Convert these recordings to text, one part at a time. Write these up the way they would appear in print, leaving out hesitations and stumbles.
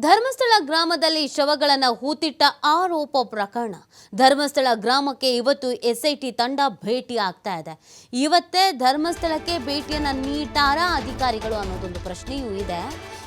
ಧರ್ಮಸ್ಥಳ ಗ್ರಾಮದಲ್ಲಿ ಶವಗಳನ್ನು ಹೂತಿಟ್ಟ ಆರೋಪ ಪ್ರಕರಣ. ಧರ್ಮಸ್ಥಳ ಗ್ರಾಮಕ್ಕೆ ಇವತ್ತು ಎಸ್ಐಟಿ ತಂಡ ಭೇಟಿ ಆಗ್ತಾ ಇದೆ. ಇವತ್ತೇ ಧರ್ಮಸ್ಥಳಕ್ಕೆ ಭೇಟಿಯನ್ನು ನೀಡ್ತಾರಾ ಅಧಿಕಾರಿಗಳು ಅನ್ನೋದೊಂದು ಪ್ರಶ್ನೆಯೂ ಇದೆ.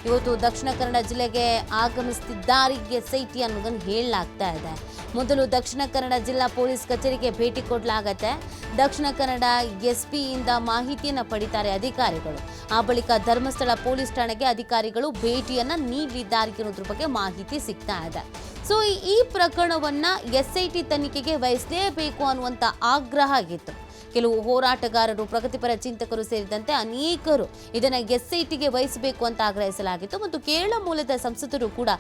ಇವತ್ತು ದಕ್ಷಿಣ ಕನ್ನಡ ಜಿಲ್ಲೆಗೆ ಆಗಮಿಸುತ್ತಿದ್ದಾರೆ ಎಸ್ಐಟಿ ಅನ್ನೋದನ್ನು ಹೇಳಲಾಗ್ತಾ ಇದೆ. ಮೊದಲು ದಕ್ಷಿಣ ಕನ್ನಡ ಜಿಲ್ಲಾ ಪೊಲೀಸ್ ಕಚೇರಿಗೆ ಭೇಟಿ ಕೊಡಲಾಗತ್ತೆ. ದಕ್ಷಿಣ ಕನ್ನಡ ಎಸ್ಪಿಯಿಂದ ಮಾಹಿತಿಯನ್ನು ಪಡಿತಾರೆ ಅಧಿಕಾರಿಗಳು. ಆ ಬಳಿಕ ಧರ್ಮಸ್ಥಳ ಪೊಲೀಸ್ ಠಾಣೆಗೆ ಅಧಿಕಾರಿಗಳು ಭೇಟಿಯನ್ನು ನೀಡಲಿದ್ದಾರೆ ಅನ್ನೋದ್ರ ಬಗ್ಗೆ ಮಾಹಿತಿ ಸಿಗ್ತಾ ಇದೆ. ಸೊ ಈ ಪ್ರಕರಣವನ್ನ ಎಸ್ಐಟಿ ತನಿಖೆಗೆ ವಹಿಸಲೇಬೇಕು ಅನ್ನುವಂಥ ಆಗ್ರಹ ಆಗಿತ್ತು. ಕೆಲವು ಹೋರಾಟಗಾರರು, ಪ್ರಗತಿಪರ ಚಿಂತಕರು ಸೇರಿದಂತೆ ಅನೇಕರು ಇದನ್ನು ಎಸ್ಐಟಿಗೆ ವಹಿಸಬೇಕು ಅಂತ ಆಗ್ರಹಿಸಲಾಗಿತ್ತು. ಮತ್ತು ಕೇರಳ ಮೂಲದ ಸಂಸದರು ಕೂಡ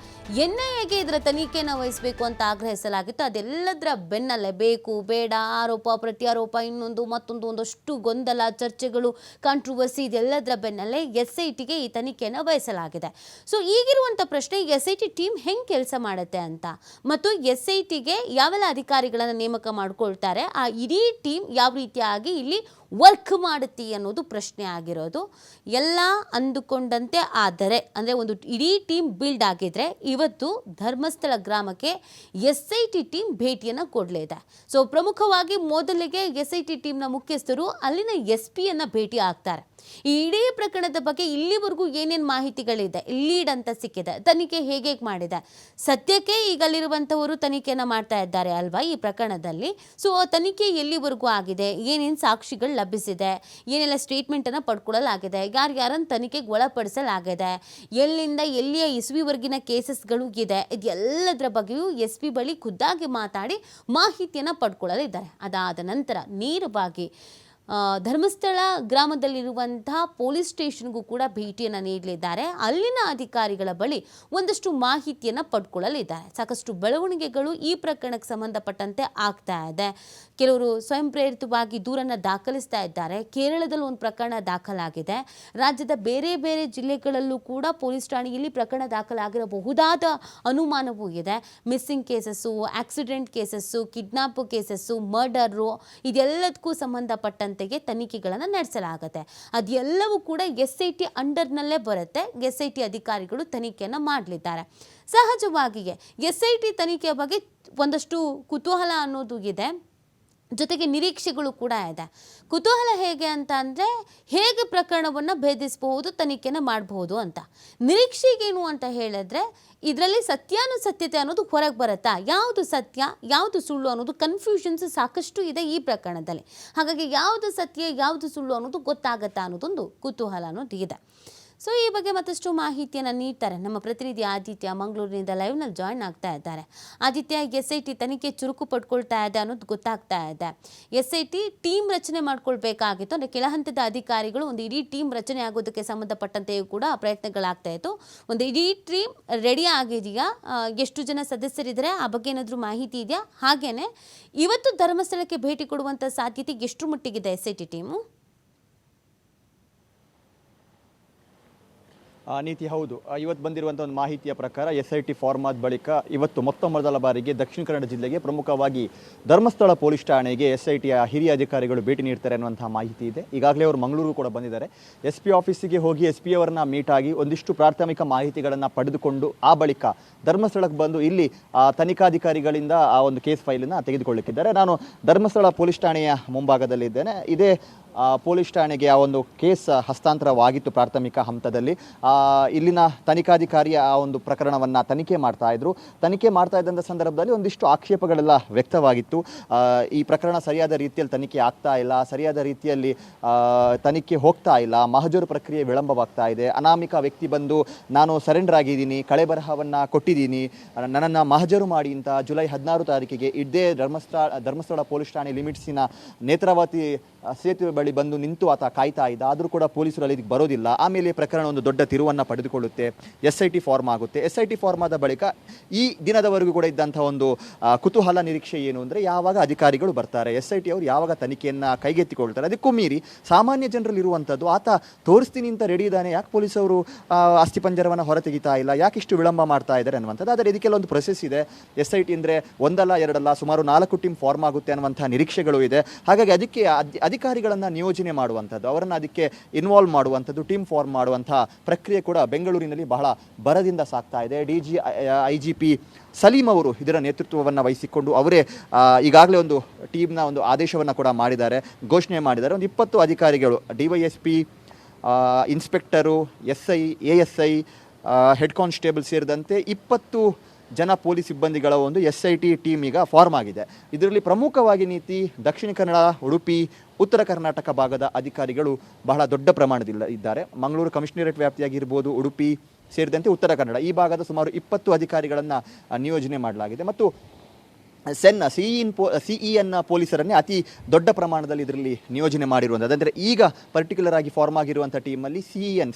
ಎನ್ಐಎಗೆ ಇದರ ತನಿಖೆಯನ್ನು ವಹಿಸಬೇಕು ಅಂತ ಆಗ್ರಹಿಸಲಾಗಿತ್ತು. ಅದೆಲ್ಲದರ ಬೆನ್ನಲ್ಲೇ ಬೇಕು ಬೇಡ, ಆರೋಪ ಪ್ರತ್ಯಾರೋಪ, ಇನ್ನೊಂದು ಮತ್ತೊಂದು, ಒಂದಷ್ಟು ಗೊಂದಲ, ಚರ್ಚೆಗಳು, ಕಾಂಟ್ರವರ್ಸಿ, ಇದೆಲ್ಲದರ ಬೆನ್ನಲ್ಲೇ ಎಸ್ಐಟಿಗೆ ಈ ತನಿಖೆಯನ್ನು ವಹಿಸಲಾಗಿದೆ. ಸೊ ಈಗಿರುವಂಥ ಪ್ರಶ್ನೆ, ಎಸ್ಐಟಿ ಟೀಮ್ ಹೆಂಗೆ ಕೆಲಸ ಮಾಡುತ್ತೆ ಅಂತ, ಮತ್ತು ಎಸ್ಐಟಿಗೆ ಯಾವೆಲ್ಲ ಅಧಿಕಾರಿಗಳನ್ನು ನೇಮಕ ಮಾಡಿಕೊಳ್ತಾರೆ, ಆ ಇಡೀ ಟೀಮ್ ಯಾವ ರೀತಿ ಇಲ್ಲಿ ವರ್ಕ್ ಮಾಡುತ್ತಿ ಅನ್ನೋದು ಪ್ರಶ್ನೆ ಆಗಿರೋದು. ಎಲ್ಲ ಅಂದುಕೊಂಡಂತೆ ಆದರೆ ಅಂದರೆ ಒಂದು ಇಡೀ ಟೀಮ್ ಬಿಲ್ಡ್ ಆಗಿದ್ರೆ ಇವತ್ತು ಧರ್ಮಸ್ಥಳ ಗ್ರಾಮಕ್ಕೆ ಎಸ್ಐಟಿ ಟೀಮ್ ಭೇಟಿಯನ್ನು ಕೊಡಲಿದೆ. ಸೊ ಪ್ರಮುಖವಾಗಿ ಮೊದಲಿಗೆ ಎಸ್ಐಟಿ ಟೀಮ್ನ ಮುಖ್ಯಸ್ಥರು ಅಲ್ಲಿನ ಎಸ್ಪಿಯನ್ನು ಭೇಟಿ ಆಗ್ತಾರೆ. ಈ ಇಡೀ ಪ್ರಕರಣದ ಬಗ್ಗೆ ಇಲ್ಲಿವರೆಗೂ ಏನೇನು ಮಾಹಿತಿಗಳಿದೆ, ಲೀಡ್ ಅಂತ ಸಿಕ್ಕಿದೆ, ತನಿಖೆ ಹೇಗೆ ಮಾಡಿದೆ, ಸದ್ಯಕ್ಕೆ ಈಗ ಅಲ್ಲಿರುವಂಥವರು ತನಿಖೆಯನ್ನು ಮಾಡ್ತಾ ಇದ್ದಾರೆ ಅಲ್ವಾ ಈ ಪ್ರಕರಣದಲ್ಲಿ. ಸೊ ತನಿಖೆ ಎಲ್ಲಿವರೆಗೂ ಆಗಿದೆ, ಏನೇನು ಸಾಕ್ಷಿಗಳು ಲಭಿಸಿದೆ, ಏನೆಲ್ಲ ಸ್ಟೇಟ್ಮೆಂಟನ್ನು ಪಡ್ಕೊಳ್ಳಲಾಗಿದೆ, ಯಾರ್ಯಾರನ್ನು ತನಿಖೆಗೆ ಒಳಪಡಿಸಲಾಗಿದೆ, ಎಲ್ಲಿಂದ ಎಲ್ಲಿಯ ಇಸ್ವಿವರೆಗಿನ ಕೇಸಸ್ಗಳು ಇದೆ, ಇದೆಲ್ಲದರ ಬಗ್ಗೆಯೂ ಎಸ್ ಪಿ ಬಳಿ ಖುದ್ದಾಗಿ ಮಾತಾಡಿ ಮಾಹಿತಿಯನ್ನು ಪಡ್ಕೊಳ್ಳಲಿದ್ದಾರೆ. ಅದಾದ ನಂತರ ನೇರವಾಗಿ ಧರ್ಮಸ್ಥಳ ಗ್ರಾಮದಲ್ಲಿರುವಂತಹ ಪೊಲೀಸ್ ಸ್ಟೇಷನ್ಗೂ ಕೂಡ ಭೇಟಿಯನ್ನು ನೀಡಲಿದ್ದಾರೆ. ಅಲ್ಲಿನ ಅಧಿಕಾರಿಗಳ ಬಳಿ ಒಂದಷ್ಟು ಮಾಹಿತಿಯನ್ನು ಪಡ್ಕೊಳ್ಳಲಿದ್ದಾರೆ. ಸಾಕಷ್ಟು ಬೆಳವಣಿಗೆಗಳು ಈ ಪ್ರಕರಣಕ್ಕೆ ಸಂಬಂಧಪಟ್ಟಂತೆ ಆಗ್ತಾ ಇದೆ. ಕೆಲವರು ಸ್ವಯಂ ಪ್ರೇರಿತವಾಗಿ ದೂರನ್ನು ದಾಖಲಿಸ್ತಾ ಇದ್ದಾರೆ. ಕೇರಳದಲ್ಲಿ ಒಂದು ಪ್ರಕರಣ ದಾಖಲಾಗಿದೆ. ರಾಜ್ಯದ ಬೇರೆ ಬೇರೆ ಜಿಲ್ಲೆಗಳಲ್ಲೂ ಕೂಡ ಪೊಲೀಸ್ ಠಾಣೆಯಲ್ಲಿ ಪ್ರಕರಣ ದಾಖಲಾಗಿರಬಹುದಾದ ಅನುಮಾನವೂ ಇದೆ. Missing cases, accident cases, kidnap cases, murder, ಇದೆಲ್ಲದಕ್ಕೂ ಸಂಬಂಧಪಟ್ಟಂತೆ ತನಿಖೆಗಳನ್ನು ನಡೆಸಲಾಗುತ್ತೆ. ಅದೆಲ್ಲವೂ ಕೂಡ ಎಸ್ಐಟಿ ಅಂಡರ್ನಲ್ಲೇ ಬರುತ್ತೆ. ಎಸ್ಐಟಿ ಅಧಿಕಾರಿಗಳು ತನಿಖೆಯನ್ನು ಮಾಡಲಿದ್ದಾರೆ. ಸಹಜವಾಗಿಯೇ ಎಸ್ಐಟಿ ತನಿಖೆಯ ಬಗ್ಗೆ ಒಂದಷ್ಟು ಕುತೂಹಲ ಅನ್ನೋದು ಇದೆ, ಜೊತೆಗೆ ನಿರೀಕ್ಷೆಗಳು ಕೂಡ ಇದೆ. ಕುತೂಹಲ ಹೇಗೆ ಅಂತ ಅಂದರೆ, ಹೇಗೆ ಪ್ರಕರಣವನ್ನು ಭೇದಿಸಬಹುದು, ತನಿಖೆನ ಮಾಡಬಹುದು ಅಂತ. ನಿರೀಕ್ಷೆಗೇನು ಅಂತ ಹೇಳಿದ್ರೆ, ಇದರಲ್ಲಿ ಸತ್ಯಾನುಸತ್ಯತೆ ಅನ್ನೋದು ಹೊರಗೆ ಬರುತ್ತಾ, ಯಾವುದು ಸತ್ಯ ಯಾವುದು ಸುಳ್ಳು ಅನ್ನೋದು ಕನ್ಫ್ಯೂಷನ್ಸ್ ಸಾಕಷ್ಟು ಇದೆ ಈ ಪ್ರಕರಣದಲ್ಲಿ. ಹಾಗಾಗಿ ಯಾವುದು ಸತ್ಯ ಯಾವುದು ಸುಳ್ಳು ಅನ್ನೋದು ಗೊತ್ತಾಗತ್ತಾ ಅನ್ನೋದೊಂದು ಕುತೂಹಲ ಅನ್ನೋದು ಇದೆ. ಸೊ ಈ ಬಗ್ಗೆ ಮತ್ತಷ್ಟು ಮಾಹಿತಿಯನ್ನು ನೀಡ್ತಾರೆ ನಮ್ಮ ಪ್ರತಿನಿಧಿ ಆದಿತ್ಯ. ಮಂಗಳೂರಿನಿಂದ ಲೈವ್ನಲ್ಲಿ ಜಾಯ್ನ್ ಆಗ್ತಾ ಇದ್ದಾರೆ. ಆದಿತ್ಯ, ಎಸ್ಐಟಿ ತನಿಖೆ ಚುರುಕು ಪಡ್ಕೊಳ್ತಾ ಇದೆ ಅನ್ನೋದು ಗೊತ್ತಾಗ್ತಾ ಇದೆ. ಎಸ್ಐಟಿ ಟೀಮ್ ರಚನೆ ಮಾಡ್ಕೊಳ್ಬೇಕಾಗಿತ್ತು, ಅಂದರೆ ಕೆಳಹಂತದ ಅಧಿಕಾರಿಗಳು ಒಂದು ಇಡೀ ಟೀಮ್ ರಚನೆ ಆಗೋದಕ್ಕೆ ಸಂಬಂಧಪಟ್ಟಂತೆಯೂ ಕೂಡ ಪ್ರಯತ್ನಗಳಾಗ್ತಾ ಇತ್ತು. ಒಂದು ಇಡೀ ಟೀಮ್ ರೆಡಿ ಆಗಿದೆಯಾ, ಎಷ್ಟು ಜನ ಸದಸ್ಯರಿದ್ದಾರೆ, ಆ ಬಗ್ಗೆ ಏನಾದರೂ ಮಾಹಿತಿ ಇದೆಯಾ? ಹಾಗೇನೆ ಇವತ್ತು ಧರ್ಮಸ್ಥಳಕ್ಕೆ ಭೇಟಿ ಕೊಡುವಂಥ ಸಾಧ್ಯತೆ ಎಷ್ಟು ಮಟ್ಟಿಗಿದೆ ಎಸ್ಐಟಿ ಟೀಮು? ನೀತಿ ಹೌದು, ಇವತ್ತು ಬಂದಿರುವಂಥ ಒಂದು ಮಾಹಿತಿಯ ಪ್ರಕಾರ ಎಸ್ಐಟಿ ಫಾರ್ಮ್ ಆದ ಬಳಿಕ ಇವತ್ತು ಮೊದಲ ಬಾರಿಗೆ ದಕ್ಷಿಣ ಕನ್ನಡ ಜಿಲ್ಲೆಗೆ, ಪ್ರಮುಖವಾಗಿ ಧರ್ಮಸ್ಥಳ ಪೊಲೀಸ್ ಠಾಣೆಗೆ ಎಸ್ಐಟಿಯ ಹಿರಿಯ ಅಧಿಕಾರಿಗಳು ಭೇಟಿ ನೀಡ್ತಾರೆ ಅನ್ನುವಂಥ ಮಾಹಿತಿ ಇದೆ. ಈಗಾಗಲೇ ಅವರು ಮಂಗಳೂರು ಕೂಡ ಬಂದಿದ್ದಾರೆ. ಎಸ್ ಪಿ ಆಫೀಸಿಗೆ ಹೋಗಿ ಎಸ್ ಪಿ ಅವರನ್ನ ಮೀಟ್ ಆಗಿ ಒಂದಿಷ್ಟು ಪ್ರಾಥಮಿಕ ಮಾಹಿತಿಗಳನ್ನು ಪಡೆದುಕೊಂಡು ಆ ಬಳಿಕ ಧರ್ಮಸ್ಥಳಕ್ಕೆ ಬಂದು ಇಲ್ಲಿ ತನಿಖಾಧಿಕಾರಿಗಳಿಂದ ಆ ಒಂದು ಕೇಸ್ ಫೈಲನ್ನು ತೆಗೆದುಕೊಳ್ಳಲಿಕ್ಕಿದ್ದಾರೆ. ನಾನು ಧರ್ಮಸ್ಥಳ ಪೊಲೀಸ್ ಠಾಣೆಯ ಮುಂಭಾಗದಲ್ಲಿದ್ದೇನೆ. ಇದೇ ಪೊಲೀಸ್ ಠಾಣೆಗೆ ಆ ಒಂದು ಕೇಸ್ ಹಸ್ತಾಂತರವಾಗಿತ್ತು ಪ್ರಾಥಮಿಕ ಹಂತದಲ್ಲಿ. ಇಲ್ಲಿನ ತನಿಖಾಧಿಕಾರಿಯ ಆ ಒಂದು ಪ್ರಕರಣವನ್ನು ತನಿಖೆ ಮಾಡ್ತಾ ಇದ್ದಂಥ ಸಂದರ್ಭದಲ್ಲಿ ಒಂದಿಷ್ಟು ಆಕ್ಷೇಪಗಳೆಲ್ಲ ವ್ಯಕ್ತವಾಗಿತ್ತು. ಈ ಪ್ರಕರಣ ಸರಿಯಾದ ರೀತಿಯಲ್ಲಿ ತನಿಖೆ ಆಗ್ತಾ ಇಲ್ಲ, ಸರಿಯಾದ ರೀತಿಯಲ್ಲಿ ತನಿಖೆ ಹೋಗ್ತಾ ಇಲ್ಲ, ಮಹಜರು ಪ್ರಕ್ರಿಯೆ ವಿಳಂಬವಾಗ್ತಾ ಇದೆ, ಅನಾಮಿಕ ವ್ಯಕ್ತಿ ಬಂದು ನಾನು ಸರೆಂಡರ್ ಆಗಿದ್ದೀನಿ, ಕಳೆ ಬರಹವನ್ನು ಕೊಟ್ಟಿದ್ದೀನಿ, ನನ್ನನ್ನು ಮಹಜರು ಮಾಡಿ ಅಂತ ಜುಲೈ 16 ತಾರೀಕಿಗೆ ಇದೇ ಧರ್ಮಸ್ಥಳ ಪೊಲೀಸ್ ಠಾಣೆ ಲಿಮಿಟ್ಸಿನ ನೇತ್ರಾವತಿ ಸೇತುವೆ ಬಳಿ ಬಂದು ನಿಂತು ಆತ ಕಾಯ್ತಾ ಇದ್ದ. ಆದರೂ ಕೂಡ ಪೊಲೀಸರು ಅಲ್ಲಿಗೆ ಬರೋದಿಲ್ಲ. ಆಮೇಲೆ ಪ್ರಕರಣ ಒಂದು ದೊಡ್ಡ ತಿರುವನ್ನು ಪಡೆದುಕೊಳ್ಳುತ್ತೆ. ಎಸ್ಐಟಿ ಫಾರ್ಮ್ ಆಗುತ್ತೆ. ಎಸ್ಐಟಿ ಫಾರ್ಮ್ ಆದ ಬಳಿಕ ಈ ದಿನದವರೆಗೂ ಕೂಡ ಇದ್ದಂಥ ಒಂದು ಕುತೂಹಲ, ನಿರೀಕ್ಷೆ ಏನು ಅಂದರೆ, ಯಾವಾಗ ಅಧಿಕಾರಿಗಳು ಬರ್ತಾರೆ, ಎಸ್ಐಟಿ ಅವರು ಯಾವಾಗ ತನಿಖೆಯನ್ನು ಕೈಗೆತ್ತಿಕೊಳ್ತಾರೆ. ಅದಕ್ಕೂ ಮೀರಿ ಸಾಮಾನ್ಯ ಜನರಲ್ಲಿ ಇರುವಂಥದ್ದು, ಆತ ತೋರಿಸ್ತೀನಿ ಅಂತ ರೆಡಿ ಇದ್ದಾನೆ, ಯಾಕೆ ಪೊಲೀಸವರು ಅಸ್ಥಿಪಂಜರವನ್ನು ಹೊರತೆಗಿತಾ ಇಲ್ಲ, ಯಾಕೆ ಇಷ್ಟು ವಿಳಂಬ ಮಾಡ್ತಾ ಇದ್ದಾರೆ ಅನ್ನುವಂಥದ್ದು. ಆದರೆ ಇದಕ್ಕೆಲ್ಲ ಒಂದು ಪ್ರೊಸೆಸ್ ಇದೆ. ಎಸ್ಐಟಿ ಅಂದರೆ ಒಂದಲ್ಲ ಎರಡಲ್ಲ ಸುಮಾರು 4 ಟೀಮ್ ಫಾರ್ಮ್ ಆಗುತ್ತೆ ಅನ್ನುವಂಥ ನಿರೀಕ್ಷೆಗಳು ಇದೆ. ಹಾಗಾಗಿ ಅದಕ್ಕೆ ಅಧಿಕಾರಿಗಳನ್ನು ನಿಯೋಜನೆ ಮಾಡುವಂಥದ್ದು, ಅವರನ್ನು ಅದಕ್ಕೆ ಇನ್ವಾಲ್ವ್ ಮಾಡುವಂಥದ್ದು, ಟೀಮ್ ಫಾರ್ಮ್ ಮಾಡುವಂಥ ಪ್ರಕ್ರಿಯೆ ಕೂಡ ಬೆಂಗಳೂರಿನಲ್ಲಿ ಬಹಳ ಭರದಿಂದ ಸಾಗ್ತಾ ಇದೆ. IGP ಸಲೀಂ ಅವರು ಇದರ ನೇತೃತ್ವವನ್ನು ವಹಿಸಿಕೊಂಡು ಅವರೇ ಈಗಾಗಲೇ ಒಂದು ಟೀಮ್ನ ಒಂದು ಆದೇಶವನ್ನು ಕೂಡ ಮಾಡಿದ್ದಾರೆ, ಘೋಷಣೆ ಮಾಡಿದ್ದಾರೆ. ಒಂದು 20 ಅಧಿಕಾರಿಗಳು DYSP, inspector, SI, ASI, head constable ಸೇರಿದಂತೆ 20 ಜನ ಪೊಲೀಸ್ ಸಿಬ್ಬಂದಿಗಳ ಒಂದು SIT ಟೀಮ್ ಈಗ ಫಾರ್ಮ್ ಆಗಿದೆ. ಇದರಲ್ಲಿ ಪ್ರಮುಖವಾಗಿ ನೀತಿ ದಕ್ಷಿಣ ಕನ್ನಡ, ಉಡುಪಿ, ಉತ್ತರ ಕರ್ನಾಟಕ ಭಾಗದ ಅಧಿಕಾರಿಗಳು ಬಹಳ ದೊಡ್ಡ ಪ್ರಮಾಣದಲ್ಲಿ ಇದ್ದಾರೆ. ಮಂಗಳೂರು ಕಮಿಷನರೇಟ್ ವ್ಯಾಪ್ತಿಯಾಗಿರ್ಬೋದು, ಉಡುಪಿ ಸೇರಿದಂತೆ ಉತ್ತರ ಕನ್ನಡ ಈ ಭಾಗದ ಸುಮಾರು 20 ಅಧಿಕಾರಿಗಳನ್ನು ನಿಯೋಜನೆ ಮಾಡಲಾಗಿದೆ. ಮತ್ತು CEN ಪೊಲೀಸರನ್ನೇ ಅತಿ ದೊಡ್ಡ ಪ್ರಮಾಣದಲ್ಲಿ ಇದರಲ್ಲಿ ನಿಯೋಜನೆ ಮಾಡಿರುವಂಥದ್ದು. ಅಂದರೆ ಈಗ ಪರ್ಟಿಕ್ಯುಲರ್ ಆಗಿ ಫಾರ್ಮ್ ಆಗಿರುವಂಥ ಟೀಮಲ್ಲಿ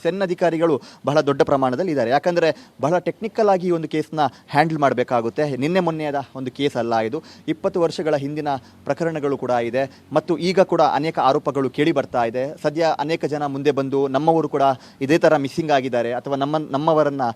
ಸೆನ್ ಅಧಿಕಾರಿಗಳು ಬಹಳ ದೊಡ್ಡ ಪ್ರಮಾಣದಲ್ಲಿ ಇದ್ದಾರೆ. ಯಾಕಂದರೆ ಬಹಳ ಟೆಕ್ನಿಕಲ್ ಆಗಿ ಒಂದು ಕೇಸ್ನ ಹ್ಯಾಂಡಲ್ ಮಾಡಬೇಕಾಗುತ್ತೆ. ನಿನ್ನೆ ಮೊನ್ನೆಯದ ಒಂದು ಕೇಸ್ ಅಲ್ಲ ಇದು, 20 ವರ್ಷಗಳ ಹಿಂದಿನ ಪ್ರಕರಣಗಳು ಕೂಡ ಇದೆ. ಮತ್ತು ಈಗ ಕೂಡ ಅನೇಕ ಆರೋಪಗಳು ಕೇಳಿ ಬರ್ತಾ ಇದೆ. ಸದ್ಯ ಅನೇಕ ಜನ ಮುಂದೆ ಬಂದು ನಮ್ಮವರು ಕೂಡ ಇದೇ ಥರ ಮಿಸ್ಸಿಂಗ್ ಆಗಿದ್ದಾರೆ ಅಥವಾ ನಮ್ಮವರನ್ನು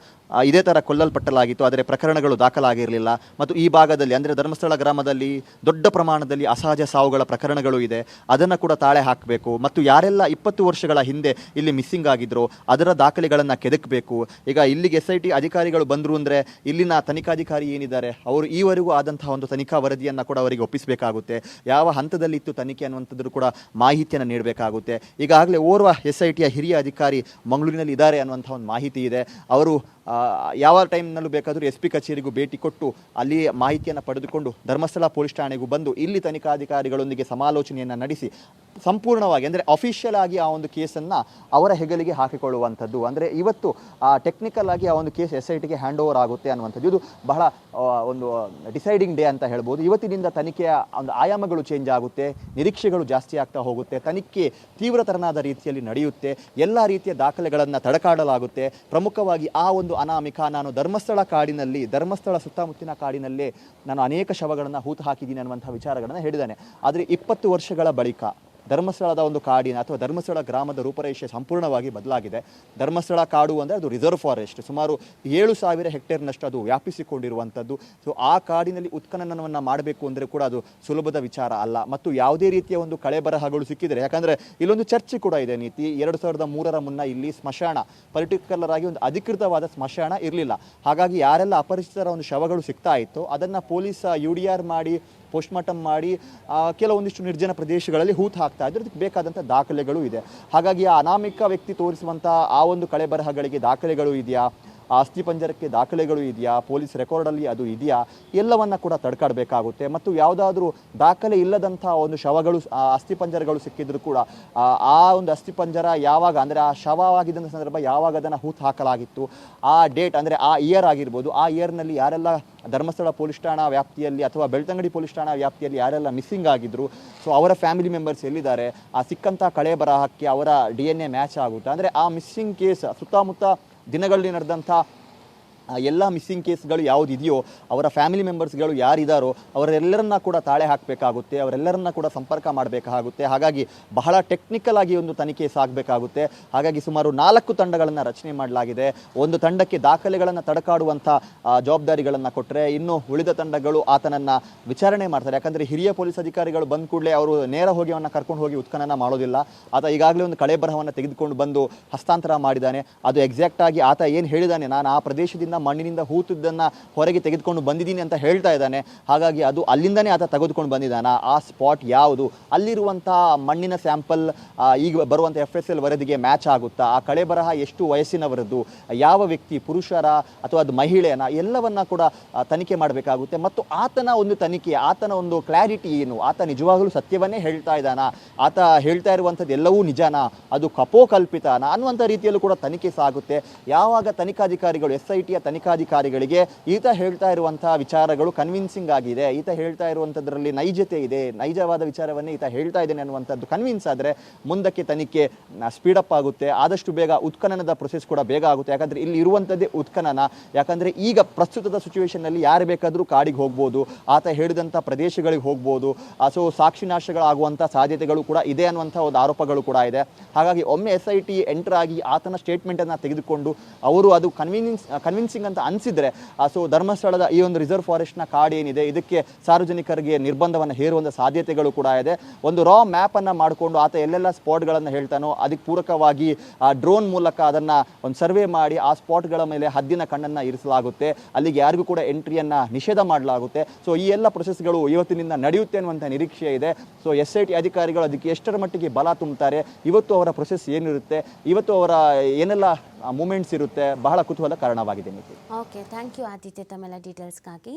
ಇದೇ ಥರ ಕೊಲ್ಲಲ್ಪಟ್ಟಲಾಗಿತ್ತು, ಆದರೆ ಪ್ರಕರಣಗಳು ದಾಖಲಾಗಿರಲಿಲ್ಲ. ಮತ್ತು ಈ ಭಾಗದಲ್ಲಿ ಅಂದರೆ ಧರ್ಮಸ್ಥಳ ಗ್ರಾಮದಲ್ಲಿ ದೊಡ್ಡ ಪ್ರಮಾಣದಲ್ಲಿ ಅಸಹಜ ಸಾವುಗಳ ಪ್ರಕರಣಗಳು ಇದೆ, ಅದನ್ನು ಕೂಡ ತಾಳೆ ಹಾಕಬೇಕು. ಮತ್ತು ಯಾರೆಲ್ಲ 20 ವರ್ಷಗಳ ಹಿಂದೆ ಇಲ್ಲಿ ಮಿಸ್ಸಿಂಗ್ ಆಗಿದ್ರು ಅದರ ದಾಖಲೆಗಳನ್ನು ಕೆದಕಬೇಕು. ಈಗ ಇಲ್ಲಿಗೆ SIT ಅಧಿಕಾರಿಗಳು ಬಂದರು ಅಂದರೆ ಇಲ್ಲಿನ ತನಿಖಾಧಿಕಾರಿ ಏನಿದ್ದಾರೆ ಅವರು ಈವರೆಗೂ ಆದಂತಹ ಒಂದು ತನಿಖಾ ವರದಿಯನ್ನು ಕೂಡ ಅವರಿಗೆ ಒಪ್ಪಿಸಬೇಕಾಗುತ್ತೆ. ಯಾವ ಹಂತದಲ್ಲಿ ಇತ್ತು ತನಿಖೆ ಅನ್ನುವಂಥದ್ದು ಕೂಡ ಮಾಹಿತಿಯನ್ನು ನೀಡಬೇಕಾಗುತ್ತೆ. ಈಗಾಗಲೇ ಓರ್ವ SITಯ ಹಿರಿಯ ಅಧಿಕಾರಿ ಮಂಗಳೂರಿನಲ್ಲಿ ಇದ್ದಾರೆ ಅನ್ನುವಂಥ ಒಂದು ಮಾಹಿತಿ ಇದೆ. ಅವರು ಯಾವ ಟೈಮ್ನಲ್ಲೂ ಬೇಕಾದರೂ SP ಕಚೇರಿಗೂ ಭೇಟಿ ಕೊಟ್ಟು ಅಲ್ಲಿ ಮಾಹಿತಿಯನ್ನು ಪಡೆದುಕೊಂಡು ಧರ್ಮಸ್ಥಳ ಪೊಲೀಸ್ ಠಾಣೆಗೂ ಬಂದು ಇಲ್ಲಿ ತನಿಖಾಧಿಕಾರಿಗಳೊಂದಿಗೆ ಸಮಾಲೋಚನೆಯನ್ನು ನಡೆಸಿ ಸಂಪೂರ್ಣವಾಗಿ ಅಂದರೆ ಅಫಿಷಿಯಲ್ ಆಗಿ ಆ ಒಂದು ಕೇಸನ್ನು ಅವರ ಹೆಗಲಿಗೆ ಹಾಕಿಕೊಳ್ಳುವಂಥದ್ದು. ಅಂದರೆ ಇವತ್ತು ಟೆಕ್ನಿಕಲ್ ಆಗಿ ಆ ಒಂದು ಕೇಸ್ SITಗೆ ಹ್ಯಾಂಡ್ ಓವರ್ ಆಗುತ್ತೆ ಅನ್ನುವಂಥದ್ದು. ಇದು ಬಹಳ ಒಂದು ಡಿಸೈಡಿಂಗ್ ಡೇ ಅಂತ ಹೇಳ್ಬೋದು. ಇವತ್ತಿನಿಂದ ತನಿಖೆಯ ಒಂದು ಆಯಾಮಗಳು ಚೇಂಜ್ ಆಗುತ್ತೆ, ನಿರೀಕ್ಷೆಗಳು ಜಾಸ್ತಿ ಆಗ್ತಾ ಹೋಗುತ್ತೆ, ತನಿಖೆ ತೀವ್ರತರನಾದ ರೀತಿಯಲ್ಲಿ ನಡೆಯುತ್ತೆ, ಎಲ್ಲ ರೀತಿಯ ದಾಖಲೆಗಳನ್ನು ತಡಕಾಡಲಾಗುತ್ತೆ. ಪ್ರಮುಖವಾಗಿ ಆ ಒಂದು ಅನಾಮಿಕ ನಾನು ಧರ್ಮಸ್ಥಳ ಕಾಡಿನಲ್ಲಿ, ಧರ್ಮಸ್ಥಳ ಸುತ್ತಮುತ್ತಿನ ಕಾಡಿನಲ್ಲೇ ನಾನು ಅನೇಕ ಶವಗಳನ್ನು ಹೂತು ಹಾಕಿದ್ದೀನಿ ಅನ್ನುವಂಥ ವಿಚಾರಗಳನ್ನು ಹೇಳಿದ್ದಾನೆ. ಆದರೆ 20 ವರ್ಷಗಳ ಬಳಿಕ ಧರ್ಮಸ್ಥಳದ ಒಂದು ಕಾಡಿನ ಅಥವಾ ಧರ್ಮಸ್ಥಳ ಗ್ರಾಮದ ರೂಪರೇಷೆ ಸಂಪೂರ್ಣವಾಗಿ ಬದಲಾಗಿದೆ. ಧರ್ಮಸ್ಥಳ ಕಾಡು ಅಂದರೆ ಅದು ರಿಸರ್ವ್ ಫಾರೆಸ್ಟ್, ಸುಮಾರು 7,000 ಹೆಕ್ಟೇರ್ನಷ್ಟು ಅದು ವ್ಯಾಪಿಸಿಕೊಂಡಿರುವಂಥದ್ದು. ಸೊ ಆ ಕಾಡಿನಲ್ಲಿ ಉತ್ಖನನವನ್ನು ಮಾಡಬೇಕು ಅಂದರೆ ಕೂಡ ಅದು ಸುಲಭದ ವಿಚಾರ ಅಲ್ಲ. ಮತ್ತು ಯಾವುದೇ ರೀತಿಯ ಒಂದು ಕಳೆಬರಹಗಳು ಸಿಕ್ಕಿದರೆ, ಯಾಕಂದರೆ ಇಲ್ಲೊಂದು ಚರ್ಚ್ ಕೂಡ ಇದೆ ನೀತಿ, 2003ರ ಮುನ್ನ ಇಲ್ಲಿ ಸ್ಮಶಾನ ಪರ್ಟಿಕ್ಯುಲರ್ ಆಗಿ ಒಂದು ಅಧಿಕೃತವಾದ ಸ್ಮಶಾನ ಇರಲಿಲ್ಲ. ಹಾಗಾಗಿ ಯಾರೆಲ್ಲ ಅಪರಿಚಿತರ ಒಂದು ಶವಗಳು ಸಿಗ್ತಾ ಇತ್ತು ಅದನ್ನು ಪೊಲೀಸ್ UDR ಮಾಡಿ ಪೋಸ್ಟ್ಮಾರ್ಟಮ್ ಮಾಡಿ ಕೆಲವೊಂದಿಷ್ಟು ನಿರ್ಜನ ಪ್ರದೇಶಗಳಲ್ಲಿ ಹೂತು ಹಾಕ್ತಾ ಇದ್ರು. ಅದಕ್ಕೆ ಬೇಕಾದಂಥ ದಾಖಲೆಗಳು ಇದೆ. ಹಾಗಾಗಿ ಆ ಅನಾಮಿಕ ವ್ಯಕ್ತಿ ತೋರಿಸುವಂಥ ಆ ಒಂದು ಕಳೆಬರಹಗಳಿಗೆ ದಾಖಲೆಗಳು ಇದೆಯಾ, ಆ ಅಸ್ಥಿಪಂಜರಕ್ಕೆ ದಾಖಲೆಗಳು ಇದೆಯಾ, ಪೊಲೀಸ್ ರೆಕಾರ್ಡಲ್ಲಿ ಅದು ಇದೆಯಾ, ಎಲ್ಲವನ್ನು ಕೂಡ ತಡ್ಕಾಡಬೇಕಾಗುತ್ತೆ. ಮತ್ತು ಯಾವುದಾದ್ರೂ ದಾಖಲೆ ಇಲ್ಲದಂಥ ಒಂದು ಶವಗಳು ಅಸ್ಥಿಪಂಜರಗಳು ಸಿಕ್ಕಿದ್ರು ಕೂಡ ಆ ಒಂದು ಅಸ್ಥಿಪಂಜರ ಯಾವಾಗ ಅಂದರೆ ಆ ಶವವಾಗಿದ್ದಂಥ ಸಂದರ್ಭ ಯಾವಾಗ ಅದನ್ನು ಹೂತು ಹಾಕಲಾಗಿತ್ತು, ಆ ಡೇಟ್ ಅಂದರೆ ಆ ಇಯರ್ ಆಗಿರ್ಬೋದು, ಆ ಇಯರ್ನಲ್ಲಿ ಯಾರೆಲ್ಲ ಧರ್ಮಸ್ಥಳ ಪೊಲೀಸ್ ಠಾಣಾ ವ್ಯಾಪ್ತಿಯಲ್ಲಿ ಅಥವಾ ಬೆಳ್ತಂಗಡಿ ಪೊಲೀಸ್ ಠಾಣಾ ವ್ಯಾಪ್ತಿಯಲ್ಲಿ ಯಾರೆಲ್ಲ ಮಿಸ್ಸಿಂಗ್ ಆಗಿದ್ರು, ಸೊ ಅವರ ಫ್ಯಾಮಿಲಿ ಮೆಂಬರ್ಸ್ ಎಲ್ಲಿದ್ದಾರೆ, ಆ ಸಿಕ್ಕಂಥ ಕಳೆ ಬರಹಕ್ಕೆ ಅವರ DNA ಮ್ಯಾಚ್ ಆಗುತ್ತೆ. ಅಂದರೆ ಆ ಮಿಸ್ಸಿಂಗ್ ಕೇಸ್ ಸುತ್ತಮುತ್ತ ದಿನಗಳಲ್ಲಿ ನಡೆದಂಥ ಎಲ್ಲ ಮಿಸ್ಸಿಂಗ್ ಕೇಸ್ಗಳು ಯಾವುದಿದೆಯೋ ಅವರ ಫ್ಯಾಮಿಲಿ ಮೆಂಬರ್ಸ್ಗಳು ಯಾರಿದ್ದಾರೋ ಅವರೆಲ್ಲರನ್ನ ಕೂಡ ತಾಳೆ ಹಾಕಬೇಕಾಗುತ್ತೆ, ಅವರೆಲ್ಲರನ್ನ ಕೂಡ ಸಂಪರ್ಕ ಮಾಡಬೇಕಾಗುತ್ತೆ. ಹಾಗಾಗಿ ಬಹಳ ಟೆಕ್ನಿಕಲ್ ಆಗಿ ಒಂದು ತನಿಖೆ ಸಾಗಬೇಕಾಗುತ್ತೆ. ಹಾಗಾಗಿ ಸುಮಾರು 4 ತಂಡಗಳನ್ನು ರಚನೆ ಮಾಡಲಾಗಿದೆ. ಒಂದು ತಂಡಕ್ಕೆ ದಾಖಲೆಗಳನ್ನು ತಡಕಾಡುವಂಥ ಜವಾಬ್ದಾರಿಗಳನ್ನು ಕೊಟ್ಟರೆ, ಇನ್ನು ಉಳಿದ ತಂಡಗಳು ಆತನನ್ನು ವಿಚಾರಣೆ ಮಾಡ್ತಾರೆ. ಯಾಕಂದರೆ ಹಿರಿಯ ಪೊಲೀಸ್ ಅಧಿಕಾರಿಗಳು ಬಂದ ಕೂಡಲೇ ಅವರು ನೇರ ಹೋಗಿ ಅವನ್ನ ಕರ್ಕೊಂಡು ಹೋಗಿ ಉತ್ಖನನ ಮಾಡೋದಿಲ್ಲ. ಆತ ಈಗಾಗಲೇ ಒಂದು ಕಳೆ ಬರಹವನ್ನು ತೆಗೆದುಕೊಂಡು ಬಂದು ಹಸ್ತಾಂತರ ಮಾಡಿದ್ದಾನೆ. ಅದು ಎಕ್ಸಾಕ್ಟ್ ಆಗಿ ಆತ ಏನು ಹೇಳಿದ್ದಾನೆ, ನಾನು ಆ ಪ್ರದೇಶದಿಂದ ಮಣ್ಣಿನಿಂದ ಹೂತದ್ದನ್ನು ಹೊರಗೆ ತೆಗೆದುಕೊಂಡು ಬಂದಿದ್ದೀನಿ ಅಂತ ಹೇಳ್ತಾ ಇದ್ದಾನೆ. ಹಾಗಾಗಿ ಅದು ಅಲ್ಲಿಂದನೇ ಆತ ತೆಗೆದುಕೊಂಡು ಬಂದಿದ್ದಾನ, ಆ ಸ್ಪಾಟ್ ಯಾವುದು, ಅಲ್ಲಿರುವಂಥ ಮಣ್ಣಿನ ಸ್ಯಾಂಪಲ್ ಈಗ ಬರುವಂಥ FSL ವರದಿಗೆ ಮ್ಯಾಚ್ ಆಗುತ್ತಾ, ಆ ಕಳೆ ಬರಹ ಎಷ್ಟು ವಯಸ್ಸಿನವರದ್ದು, ಯಾವ ವ್ಯಕ್ತಿ, ಪುರುಷರ ಅಥವಾ ಅದು ಮಹಿಳೆಯನ, ಎಲ್ಲವನ್ನ ಕೂಡ ತನಿಖೆ ಮಾಡಬೇಕಾಗುತ್ತೆ. ಮತ್ತು ಆತನ ಒಂದು ತನಿಖೆ, ಆತನ ಒಂದು ಕ್ಲಾರಿಟಿ ಏನು, ಆತ ನಿಜವಾಗಲೂ ಸತ್ಯವನ್ನೇ ಹೇಳ್ತಾ ಇದ್ದಾನ, ಆತ ಹೇಳ್ತಾ ಇರುವಂಥದ್ದು ಎಲ್ಲವೂ ನಿಜಾನ, ಅದು ಕಪೋಕಲ್ಪಿತನ ಅನ್ನುವಂಥ ರೀತಿಯಲ್ಲೂ ಕೂಡ ತನಿಖೆ ಸಾಗುತ್ತೆ. ಯಾವಾಗ ತನಿಖಾಧಿಕಾರಿಗಳು SITಯ ತನಿಖಾಧಿಕಾರಿಗಳಿಗೆ ಈತ ಹೇಳ್ತಾ ಇರುವಂಥ ವಿಚಾರಗಳು ಕನ್ವಿನ್ಸಿಂಗ್ ಆಗಿದೆ, ಈತ ಹೇಳ್ತಾ ಇರುವಂಥದ್ರಲ್ಲಿ ನೈಜತೆ ಇದೆ, ನೈಜವಾದ ವಿಚಾರವನ್ನೇ ಈತ ಹೇಳ್ತಾ ಇದ್ದೇನೆ ಅನ್ನುವಂಥದ್ದು ಕನ್ವಿನ್ಸ್ ಆದರೆ ಮುಂದಕ್ಕೆ ತನಿಖೆ ಸ್ಪೀಡಪ್ ಆಗುತ್ತೆ. ಆದಷ್ಟು ಬೇಗ ಉತ್ಖನನದ ಪ್ರೊಸೆಸ್ ಕೂಡ ಬೇಗ ಆಗುತ್ತೆ. ಯಾಕಂದರೆ ಇಲ್ಲಿ ಇರುವಂಥದ್ದೇ ಉತ್ಖನನ. ಯಾಕಂದರೆ ಈಗ ಪ್ರಸ್ತುತದ ಸಿಚುವೇಷನ್ನಲ್ಲಿ ಯಾರು ಬೇಕಾದರೂ ಕಾಡಿಗೆ ಹೋಗ್ಬೋದು, ಆತ ಹೇಳಿದಂಥ ಪ್ರದೇಶಗಳಿಗೆ ಹೋಗ್ಬೋದು. ಸೊ ಸಾಕ್ಷಿನಾಶಗಳಾಗುವಂಥ ಸಾಧ್ಯತೆಗಳು ಕೂಡ ಇದೆ ಅನ್ನುವಂಥ ಒಂದು ಆರೋಪಗಳು ಕೂಡ ಇದೆ. ಹಾಗಾಗಿ ಒಮ್ಮೆ SIT ಎಂಟರ್ ಆಗಿ ಆತನ ಸ್ಟೇಟ್ಮೆಂಟನ್ನು ತೆಗೆದುಕೊಂಡು ಅವರು ಅದು ಕನ್ವಿನ್ಸಿಂಗ್ ಕನ್ವಿನ್ಸಿಂಗ್ ಅಂತ ಅನಿಸಿದ್ರೆ ಸೊ ಧರ್ಮಸ್ಥಳದ ಈ ಒಂದು ರಿಸರ್ವ್ ಫಾರೆಸ್ಟ್ನ ಕಾಡು ಏನಿದೆ ಇದಕ್ಕೆ ಸಾರ್ವಜನಿಕರಿಗೆ ನಿರ್ಬಂಧವನ್ನು ಹೇರುವಂಥ ಸಾಧ್ಯತೆಗಳು ಕೂಡ ಇದೆ. ಒಂದು ರಾ ಮ್ಯಾಪನ್ನು ಮಾಡಿಕೊಂಡು ಆತ ಎಲ್ಲೆಲ್ಲ ಸ್ಪಾಟ್ಗಳನ್ನು ಹೇಳ್ತಾನೋ ಅದಕ್ಕೆ ಪೂರಕವಾಗಿ ಡ್ರೋನ್ ಮೂಲಕ ಅದನ್ನು ಒಂದು ಸರ್ವೆ ಮಾಡಿ ಆ ಸ್ಪಾಟ್ಗಳ ಮೇಲೆ ಹದ್ದಿನ ಕಣ್ಣನ್ನು ಇರಿಸಲಾಗುತ್ತೆ. ಅಲ್ಲಿಗೆ ಯಾರಿಗೂ ಕೂಡ ಎಂಟ್ರಿಯನ್ನು ನಿಷೇಧ ಮಾಡಲಾಗುತ್ತೆ. ಸೊ ಈ ಎಲ್ಲ ಪ್ರೊಸೆಸ್ಗಳು ಇವತ್ತಿನಿಂದ ನಡೆಯುತ್ತೆ ಅನ್ನುವಂಥ ನಿರೀಕ್ಷೆ ಇದೆ. ಸೊ SIT ಅಧಿಕಾರಿಗಳು ಅದಕ್ಕೆ ಎಷ್ಟರ ಮಟ್ಟಿಗೆ ಬಲ ತುಂಬುತ್ತಾರೆ, ಇವತ್ತು ಅವರ ಪ್ರೊಸೆಸ್ ಏನಿರುತ್ತೆ, ಇವತ್ತು ಅವರ ಏನೆಲ್ಲ ಮೂಮೆಂಟ್ಸ್ ಇರುತ್ತೆ, ಬಹಳ ಕುತೂಹಲ ಕಾರಣವಾಗಿದೆ. ಓಕೆ, ಥ್ಯಾಂಕ್ ಯು ಆದಿತ್ಯ ತಮ್ಮೆಲ್ಲ ಡೀಟೇಲ್ಸ್ಗಾಗಿ.